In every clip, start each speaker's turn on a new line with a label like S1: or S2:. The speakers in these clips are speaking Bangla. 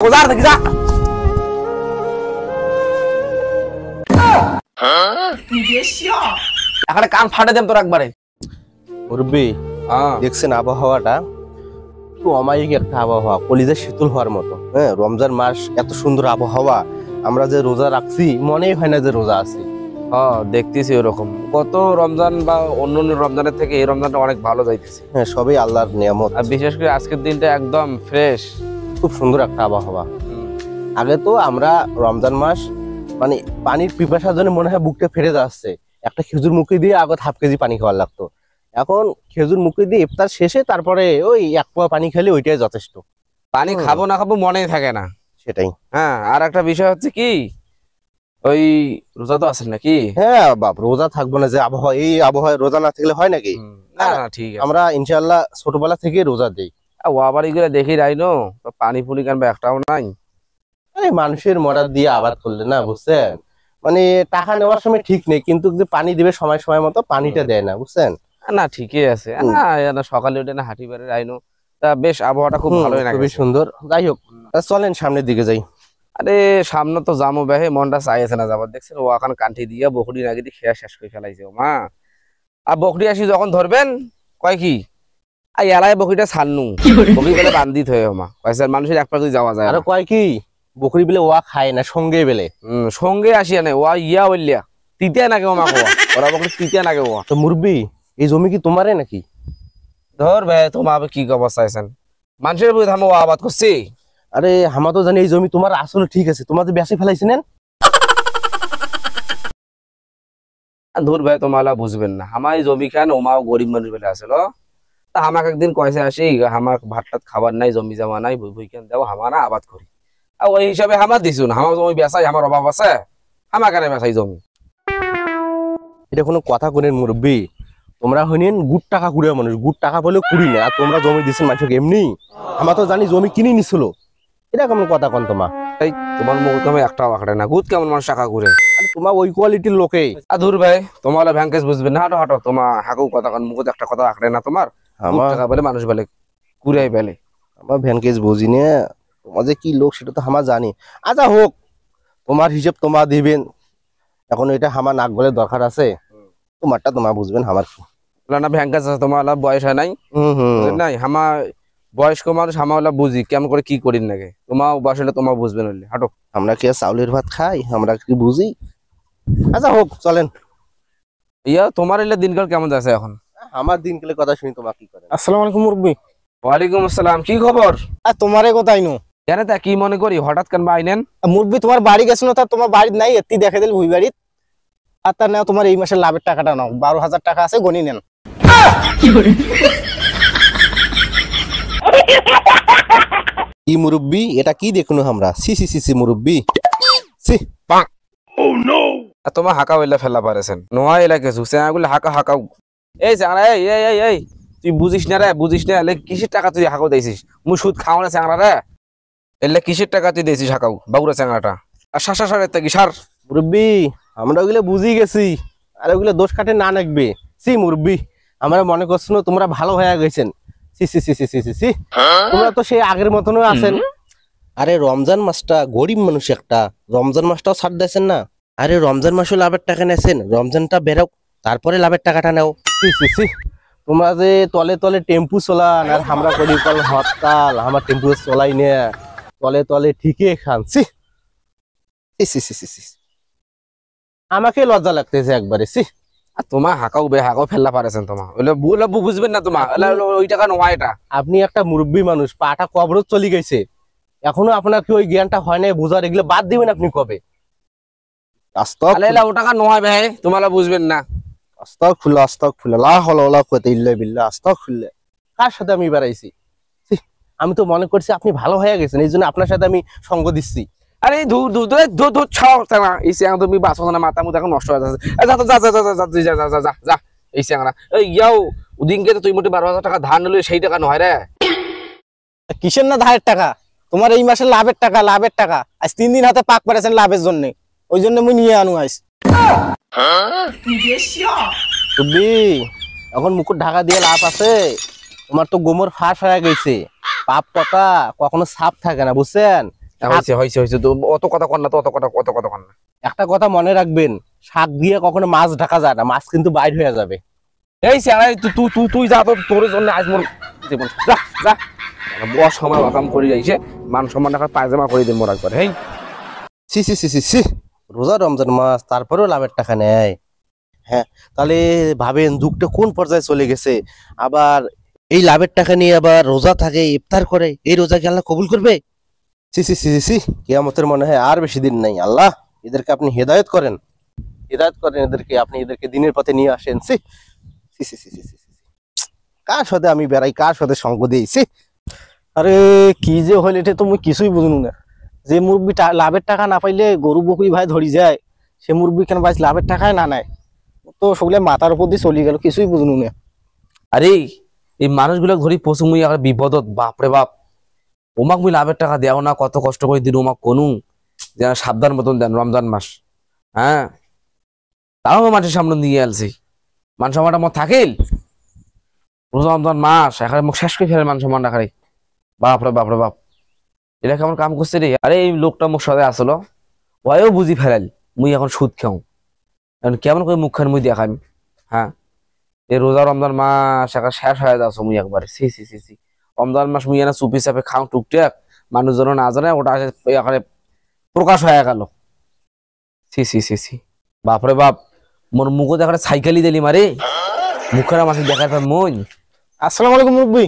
S1: কোজার দেখি যা এখানে কান ফাটে দেন তোর একবারে
S2: মুরব্বি দেখছেন আবহাওয়াটা একটু অমায়িক একটা আবহাওয়া, কলিজা শীতল হওয়ার মতো। হ্যাঁ, রমজান মাস এত সুন্দর আবহাওয়া, আমরা যে রোজা রাখছি মনেই হয় না যে রোজা আছি।
S1: দেখতেছি ওরকম গত রমজান বা অন্য রমজানের থেকে এই রমজানটা অনেক ভালো যাইতেছে।
S2: হ্যাঁ, সবই আল্লাহর নিয়ামত।
S1: আর বিশেষ করে আজকের দিনটা একদম ফ্রেশ,
S2: খুব সুন্দর একটা আবহাওয়া। আগে তো আমরা রমজান মাস মানে পানির পিপাসার জন্য মনে হয় বুকটা ফেটে যাচ্ছে, একটা খেজুর মুখে দিয়ে আগে হাফ কেজি পানি খাওয়ার লাগতো। এখন খেজুর মুখে দিয়ে ইফতার শেষে তারপরে ওই এক পোয়া পানি খেলে ওইটাই যথেষ্ট।
S1: পানি খাবো না খাবো মনেই থাকে না।
S2: সেটাই।
S1: হ্যাঁ, আর একটা বিষয় হচ্ছে কি, ওই রোজা তো আছেন নাকি?
S2: হ্যাঁ বাপ, রোজা থাকবো না যে আবহাওয়া, এই আবহাওয়ায় রোজা না থাকলে হয় নাকি?
S1: না না ঠিক আছে,
S2: আমরা ইনশাআল্লাহ ছোটবেলা থেকে রোজা দিই।
S1: ও আবার এগুলো দেখি রাইনো তো পানি পুনি কানবে একটাও নাই।
S2: আরে মানুষের মরাদ দিয়ে আবাদ করলে না, বুঝছেন, মানে টাকা নেওয়ার সময় ঠিক নেই, কিন্তু যে পানি দিবে সময় সময় মতো পানিটা দেয় না, বুঝছেন।
S1: না ঠিকই আছে, না সকালে উঠে না হাঁটি বেড়ে রাইনো তা বেশ আবহাওয়াটা খুব ভালোই লাগে,
S2: খুবই সুন্দর। যাই হোক, চলেন সামনের দিকে যাই।
S1: আরে সামনে তো জামো বেহে মনটা চাইছে না যাবার, দেখছেন ও এখন কান্ঠি দিয়ে বকরি নাকি দিয়ে খেয়া শেষ করে ফেলাইছে ও মা। আর বকরি আসি যখন ধরবেন কয় কি আর এলাই বকরিটা ছাড়নু, বকরি বলে বান্দিত হয়ে মা কয়েছে মানুষের এক পাশে যাওয়া যায়।
S2: আর কয় কি বকরি বেলে ওয়া খায় না, সঙ্গে বেলে
S1: সঙ্গে আসিয়া নেই ওয়া ইয়া বললিয়া তিতিয়া নাকে ও মা কোয়া ওরা বকরি তিতিয়া নাকে ওয়া।
S2: তো মুরব্বি, এই জমি কি তোমারে নাকি?
S1: ধর ভাই তোমার কি অবস্থা আছেন, মানুষের বুঝে থামো আবাদ করছি।
S2: আরে হামা তো জানি এই জমি তোমার আসলে ঠিক আছে, তোমাদের বেশি ফেলাইছিলেন।
S1: ধর ভাই তোমার বুঝবেন না, আমার এই জমি খান ওমাও গরিব মানুষ বেলে আসল। তা আমাকে একদিন কয়েছে আসি আমার ভাত টাত খাবার নাই, জমি জমা নাই, বই খান দেবো আমার না আবাদ করি। আর ওই হিসাবে আমার দিছু না, আমার জমি বেচাই, আমার অভাব আছে, আমার কেন বেচাই জমি?
S2: এটা কোনো কথা কোনেন মুরব্বি, তোমরা হইনেন গুড় টাকা কুড়িয়া মানুষ, গুড় টাকা বলেও কুড়ি না, আর তোমরা জমি দিচ্ছেন মানুষকে এমনি। আমরা তো জানি জমি কিনে নিছিল, এটা কেমন কথা কোন তোমার?
S1: এই তোমার মুখ কেমন একটাও আঁকড়ে না, গুদ কেমন মানুষ টাকা ঘুরে।
S2: তোমার ওই কোয়ালিটির লোকে।
S1: আর ধুর ভাই তোমার ভ্যাঙ্কেজ বুঝবেন না, হাঁটো হাঁটো তোমার হাঁকু কথা কান মুখ একটা কথা আঁকড়ে না তোমার। আমার টাকা বলে মানুষ বলে কুড়াই বেলে,
S2: আমার ভ্যানকেজ বুঝি না, তোমার যে কি লোক সেটা তো আমার জানি। আচ্ছা হোক, তোমার হিসেব তোমার দিবেন, এখন এটা আমার নাক গলে দরকার আছে, তোমারটা তোমার বুঝবেন। আমার
S1: না ভ্যাঙ্কেজ আছে তোমার বয়স হয় নাই নাই, আমার বয়স্ক মানুষ আমার বুঝি কেমন করে কি করি নাকি, তোমার বয়স হলে তোমার বুঝবেন হলে হাঁটো।
S2: আমরা কি চাউলের ভাত খাই, আমরা কি বুঝি? আচ্ছা হোক, চলেন।
S1: ইয়া তোমার এলে দিনকাল কেমন যাচ্ছে এখন?
S2: আমার দিনকালের কথা শুনি তোমার কি করে?
S3: আসসালামু আলাইকুম মুরব্বি।
S1: ওয়ালাইকুম আসসালাম, কি খবর?
S3: আর তোমারে কোথায় নো
S1: জানে তা কি মনে করি হঠাৎ কেন আইনেন?
S3: মুরব্বি তোমার বাড়ি গেছো না, তোমার বাড়ি নাই, এতি দেখে দিল ভুই বাড়ি। আর তার নাও তোমার এই মাসের লাভের টাকাটা নাও, 12,000 টাকা আছে, গনি নেন।
S2: কি মুরব্বি, এটা কি দেখুন আমরা? সি সি সি সি মুরব্বি, সি
S1: তোমার হাঁকা হইলে ফেলা পারেছেন নোয়া এলা কিছু চেঙাগুলো হাঁকা হাঁকাও। এই চেঙড়া এই এই এই এই তুই বুঝিস না রে, বুঝিস না এলে কিসের টাকা তুই হাঁকাও দিয়েছিস? মুই সুদ খাও না চেঙড়া রে, এলে কিসের টাকা তুই দিয়েছিস হাঁকাও বাবুরা চেঙড়াটা? আর শাসা সারের থেকে সার
S2: মুরব্বি, আমরা ওগুলো বুঝি গেছি, আর ওগুলো দোষ কাটে না নাকবে। সি মুরব্বি, আমরা মনে করছো না তোমরা ভালো হয়ে গেছেন? সি সি সি সি সি সি সি, তোমরা তো সেই আগের মতনও আছেন। আরে রমজান মাসটা গরিব মানুষ একটা, রমজান মাসটাও ছাড় দিয়েছেন না। আরে রমজান মাসও লাভের টাকা নেছেন, রমজানটা বেরোক তারপরে লাভের টাকাটা নাও। সি সি সি, তোমরা যে তলে তলে টেম্পু চলান, আর আমরা করি কল হরতাল, আমার টেম্পু চলাই নে, তলে তলে ঠিকই খান। সি সি সি সি সি, আমাকে লজ্জা লাগতেছে একবারে। সি,
S1: আর তোমার হাঁকাও বে হাঁকাও ফেলা পারেছেন তোমার ওইলে বুঝবেন না তোমার ওই টাকা নোয়া এটা।
S2: আপনি একটা মুরব্বী মানুষ, পাটা কবরত চলে গেছে, এখনো আপনার কি ওই জ্ঞানটা হয় নাই বুঝার? এগুলো বাদ দিবেন আপনি কবে?
S1: ও টাকা নোয়া ভাই তোমার বুঝবেন না।
S2: আস্তাগফিরুল্লাহ আস্তাগফিরুল্লাহ, লা হাওলা ওয়ালা কুওয়াতা ইল্লা বিল্লাহ, আস্তাগফিরুল্লাহ। কার সাথে আমি বেড়াইছি? আমি তো মনে করছি আপনি ভালো হয়ে গেছেন, এই জন্য আপনার সাথে আমি সঙ্গ দিচ্ছি।
S1: আরে ধুর ধুর ধুর ধুর ছাও না, এই চেঙা তুমি বাঁচো না, মাথা মুথা এখন নষ্ট হয়ে যাচ্ছে। যা যা যা যা যা যা যা যা যা যা, এই চেঙা এই ইয়াও ওদিনকে তো তুই মোটে 12,000 টাকা ধার নিলে সেই টাকা নয় রে।
S3: কিসের না ধারের টাকা? তোমার এই মাসের লাভের টাকা, লাভের টাকা। আজ 3 দিন হাতে পাক পেরেছেন লাভের জন্য, ওই জন্য মুই নিয়ে আনু আইস।
S2: এখন মুকুট ঢাকা দিয়ে লাভ আছে? তোমার তো গোমর ফাঁস হয়ে গেছে, পাপ কথা কখনো সাপ থাকে না, বুঝছেন?
S1: হয়েছে হয়েছে হয়েছে তো অত কথা কর না তো অত কথা কর না।
S2: একটা কথা মনে রাখবেন, শাক দিয়ে কখনো মাছ ঢাকা যায় না, মাছ কিন্তু বাইর হয়ে যাবে।
S1: এই স্যার তুই যা তো তোর জন্য আজ মোর জীবন যা যা বস সময় কাম করে যাইছে মান সম্মান রাখার পায়জামা করে দিন মোর একবার। হেই
S2: সি সি সি সি সি, রোজা রমজান মাস তারপরেও লাভের টাকা নেয়। হ্যাঁ, তাহলে ভাবেন যুগটা কোন পর্যায়ে চলে গেছে। আবার এই লাভের টাকা নিয়ে আবার রোজা থাকে, ইফতার করে, এই রোজা কি আল্লাহ কবুল করবে? সি সি সি সি, কিয়ামতের মনে হয় আর বেশি দিন নাই। আল্লাহ এদেরকে আপনি হেদায়েত করেন, হেদায়েত করেন এদেরকে, আপনি এদেরকে দিনের পথে নিয়ে আসেন। সি সি সি সি সি, কার সাথে আমি বেড়াই, কার সাথে সঙ্গ দিয়েছি।
S3: আরে কি যে হইল এটা তো মুই কিছুই বুঝুন না। যে মুরব্বী লাভের টাকা না পাইলে গরু বকুই ভাই ধরি যায়, সে মুরব্বী কেন ভাই লাভের টাকায় না নেয়? তো সবগুলো মাথার উপর দিয়ে চলে গেল, কিছুই বুঝুন না।
S1: আরে এই মানুষগুলো ধরি পশু মুই আর বিপদত বাপরে বাপ। ওমাক মুই লাভের টাকা দেও না, কত কষ্ট করে দিন ওমাক কোনু যেন সাবধান মতন দেন রমজান মাস। হ্যাঁ তাও মাঠের সামনে দিয়ে আলছি, মান সম্মানটা মত থাকিল রোজা রমজান মাস এখানে মুখ শেষ করে ফেলে মান সম্মান রাখারে। বাপরে বাপরে বাপ, এটা কেমন কাম করছে রে। আরে এই লোকটা মুখ সাথে আসলো ওয়াও বুঝি ফেলাল মুই এখন সুদ খাও, এখন কেমন করে মুখখান মুই দেখাম। হ্যাঁ এই রোজা রমজান মাস এখন শেষ হয়ে যাচ্ছে মুই একবারে। সি সি সি সি, রমজান মাস মুই এনে চুপি চাপে খাও টুকটাক, মানুষজন না জানে ওটা এখানে প্রকাশ হয়ে গেল। সি সি সি সি, বাপরে বাপ, মোর মুখও দেখাটা সাইকেলই দিলি মারে, মুখের মাসে দেখার পর মন।
S3: আসসালামু আলাইকুম মুরব্বী।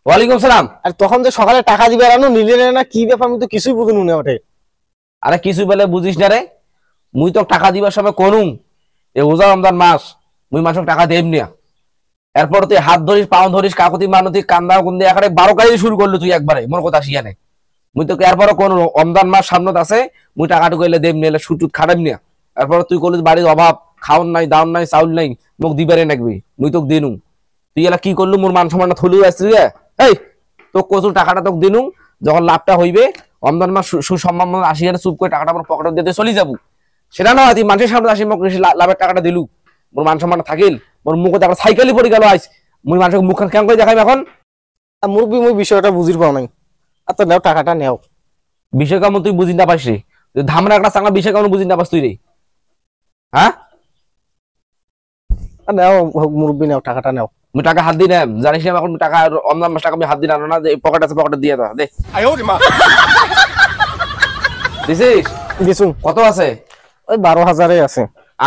S1: ওয়ালাইকুম সালাম।
S3: আর তখন যে সকালে টাকা দিবে আনো নিলে না, কি ব্যাপার আমি তো কিছুই বুঝুন না ওঠে।
S1: আরে কিছু বেলে বুঝিস না রে, মুই তো টাকা দিবার সময় করুম এই রোজা রমজান মাস মুই মানুষকে টাকা দেব না। এরপর তুই হাত ধরিস পাও ধরিস কাকুতি মানতি কান্দা কুন্দি এখানে 12 কাজ শুরু করলো তুই একবারে, মোর কথা শিয়া নেই। মুই তো এরপরও কোন রমজান মাস সামনে আছে মুই টাকাটুকু এলে দেব নিলে সুটুত খাটাম না। এরপর তুই করলিস বাড়ির অভাব, খাওন নাই দাউন নাই চাউল নাই, মোক দিবারে নাকবি, মুই তোকে দিনু। তুই এলা কি করলু মোর মান সম্মান থলিও আসছিস। এই তোকে কচুর টাকাটা তোকে দিনু, যখন লাভটা হইবে রমজান মাস সুসম্মান আসি এনে চুপ করে টাকাটা আমার পকেটে দিয়ে চলে যাবো। সেটা নয় তুই মানুষের সামনে আসি মোক লাভের টাকাটা দিলু, মোর মান সম্মান থাকিল, মোর মুখে দেখা সাইকেলই পড়ে গেল আইস, মুই মানুষের মুখ কেমন করে দেখাইম এখন।
S3: মুরব্বী মুই বিষয়টা বুঝির পাও নাই। আচ্ছা নেও টাকাটা নেও।
S1: বিষয় কেমন তুই বুঝি না পাস রে, ধামরা একটা চাঙ্গা বিষয় কেমন বুঝি না পাস তুই রে। হ্যাঁ
S3: নেও মুরব্বী নেও, টাকাটা নেও।
S1: মুই টাকা হাত দিই না, জানিস না এখন টাকা রমজান মাস টাকা আমি হাত দিই না, যে পকেট আছে পকেটে দিয়ে দাও দে। দিছিস
S3: দিছুন।
S1: কত আছে?
S3: ওই 12,000 আছে।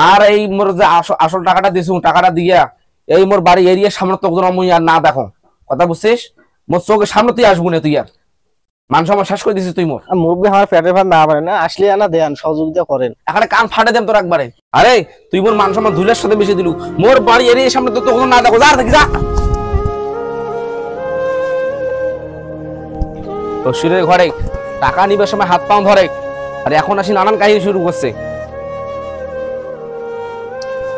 S1: আর এই মোর যে আসল টাকাটা দিছু টাকাটা দিয়া এই মোর বাড়ি এরিয়ার সামনে তোকে মুই আর না দেখো, কথা বুঝছিস? মোর চোখের সামনে তুই আসবো না, তুই আর মান সম্মান শেষ করে দিছিস তুই মোর।
S3: মুরব্বী আমার পেটের ভাত না পারে না, আসলে আনা দেন সহযোগিতা করেন।
S1: এখানে কান ফাটে দেন তোর একবারে। আরে তুই মোর মান সম্মান ধুলের সাথে মিশিয়ে দিলু, মোর বাড়ি এরিয়ার সামনে তোকে না দেখো, যা দেখি যা। বসিরের ঘরে টাকা নিবার সময় হাত পাও ধরে, আর এখন আসি নানান কাহিনী শুরু করছে।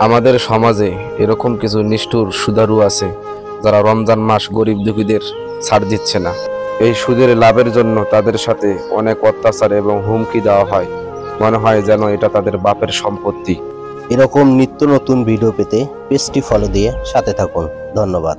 S1: আমাদের সমাজে এরকম কিছু নিষ্ঠুর সুদারু আছে যারা রমজান মাস গরিব দুঃখীদের ছাড় দিচ্ছে না। এই সুদের লাভের জন্য তাদের সাথে অনেক অত্যাচার এবং হুমকি দেওয়া হয়, মনে হয় যেন এটা তাদের বাপের সম্পত্তি।
S2: এরকম নিত্য নতুন ভিডিও পেতে পেজটি ফলো দিয়ে সাথে থাকুন। ধন্যবাদ।